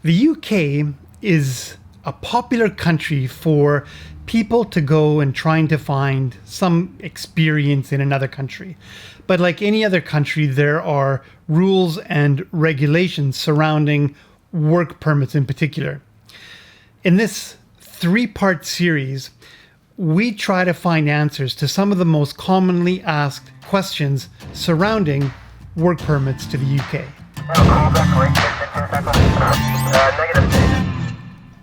The UK is a popular country for people to go and trying to find some experience in another country. But like any other country, there are rules and regulations surrounding work permits in particular. In this 3-part series, we try to find answers to some of the most commonly asked questions surrounding work permits to the UK.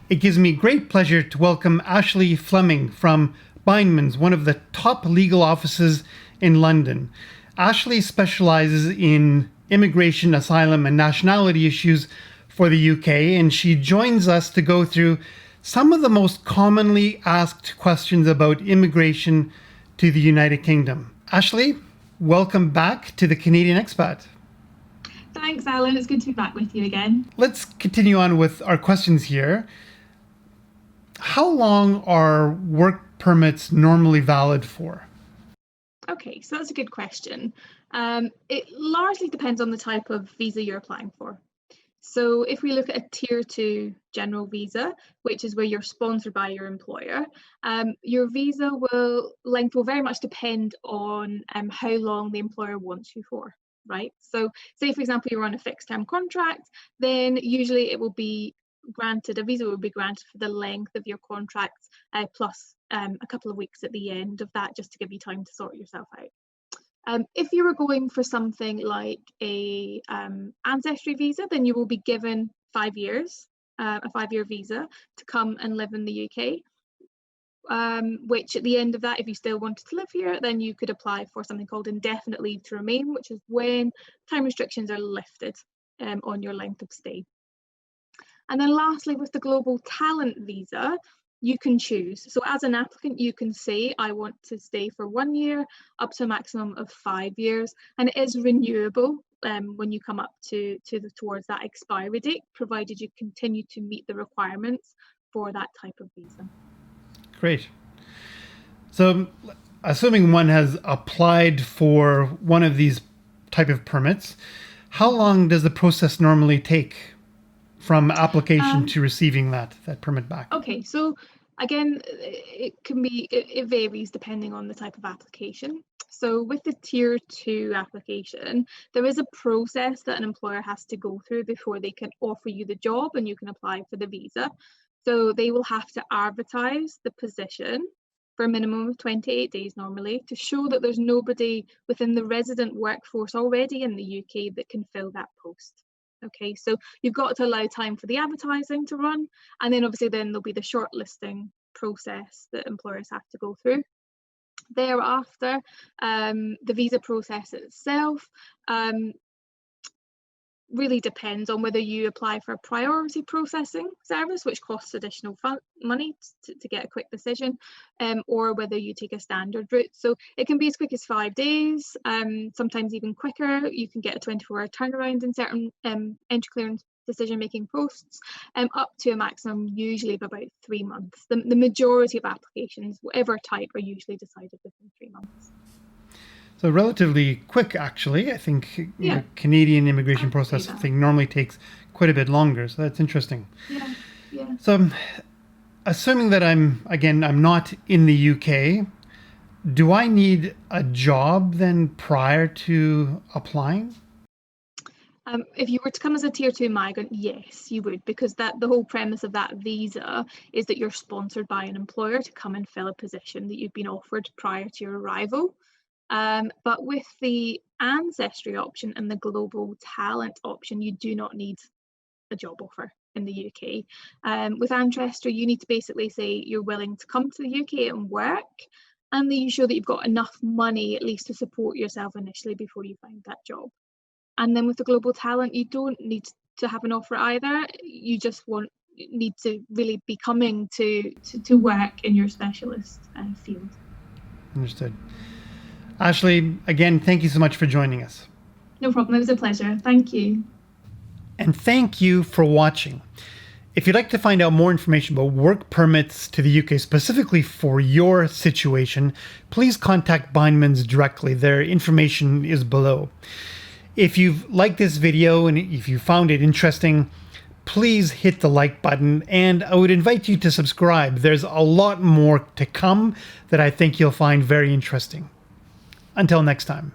It gives me great pleasure to welcome Ashley Fleming from Bindmans, one of the top legal offices in London. Ashley specializes in immigration, asylum, and nationality issues for the UK, and she joins us to go through some of the most commonly asked questions about immigration to the United Kingdom. Ashley, welcome back to the Canadian Expat. Thanks, Alan. It's good to be back with you again. Let's continue on with our questions here. How long are work permits normally valid for? Okay, so that's a good question. It largely depends on the type of visa you're applying for. So if we look at a Tier 2 general visa, which is where you're sponsored by your employer, your visa length will very much depend on how long the employer wants you for. Right. So say, for example, you're on a fixed term contract, then usually it will be granted, a visa will be granted for the length of your contract plus a couple of weeks at the end of that, just to give you time to sort yourself out. If you were going for something like a ancestry visa, then you will be given 5 years, a 5-year visa to come and live in the UK. Which at the end of that, if you still wanted to live here, then you could apply for something called indefinite leave to remain, which is when time restrictions are lifted on your length of stay. And then lastly, with the global talent visa, you can choose. So as an applicant, you can say, I want to stay for 1 year up to a maximum of 5 years, and it is renewable when you come up towards that expiry date, provided you continue to meet the requirements for that type of visa. Great. So assuming one has applied for one of these type of permits, how long does the process normally take from application to receiving that permit back? Okay, so again, it varies depending on the type of application. So with the Tier 2 application, there is a process that an employer has to go through before they can offer you the job and you can apply for the visa. So they will have to advertise the position for a minimum of 28 days normally to show that there's nobody within the resident workforce already in the UK that can fill that post. Okay, so you've got to allow time for the advertising to run, and then obviously then there'll be the shortlisting process that employers have to go through. Thereafter, the visa process itself really depends on whether you apply for a priority processing service, which costs additional money to get a quick decision, or whether you take a standard route. So it can be as quick as 5 days, sometimes even quicker. You can get a 24-hour turnaround in certain entry clearance decision-making posts, up to a maximum usually of about 3 months. The majority of applications, whatever type, are usually decided within 3 months. So relatively quick, actually. I think the Canadian immigration process normally takes quite a bit longer. So that's interesting. Yeah. So assuming that I'm not in the UK, do I need a job then prior to applying? If you were to come as a Tier 2 migrant, yes, you would, because the whole premise of that visa is that you're sponsored by an employer to come and fill a position that you've been offered prior to your arrival. But with the ancestry option and the global talent option, you do not need a job offer in the UK. With ancestry, you need to basically say you're willing to come to the UK and work, and then you show that you've got enough money at least to support yourself initially before you find that job. And then with the global talent, you don't need to have an offer either. You just need to really be coming to work in your specialist field. Understood. Ashley, again, thank you so much for joining us. No problem. It was a pleasure. Thank you. And thank you for watching. If you'd like to find out more information about work permits to the UK specifically for your situation, please contact Bindmans directly. Their information is below. If you've liked this video and if you found it interesting, please hit the like button, and I would invite you to subscribe. There's a lot more to come that I think you'll find very interesting. Until next time.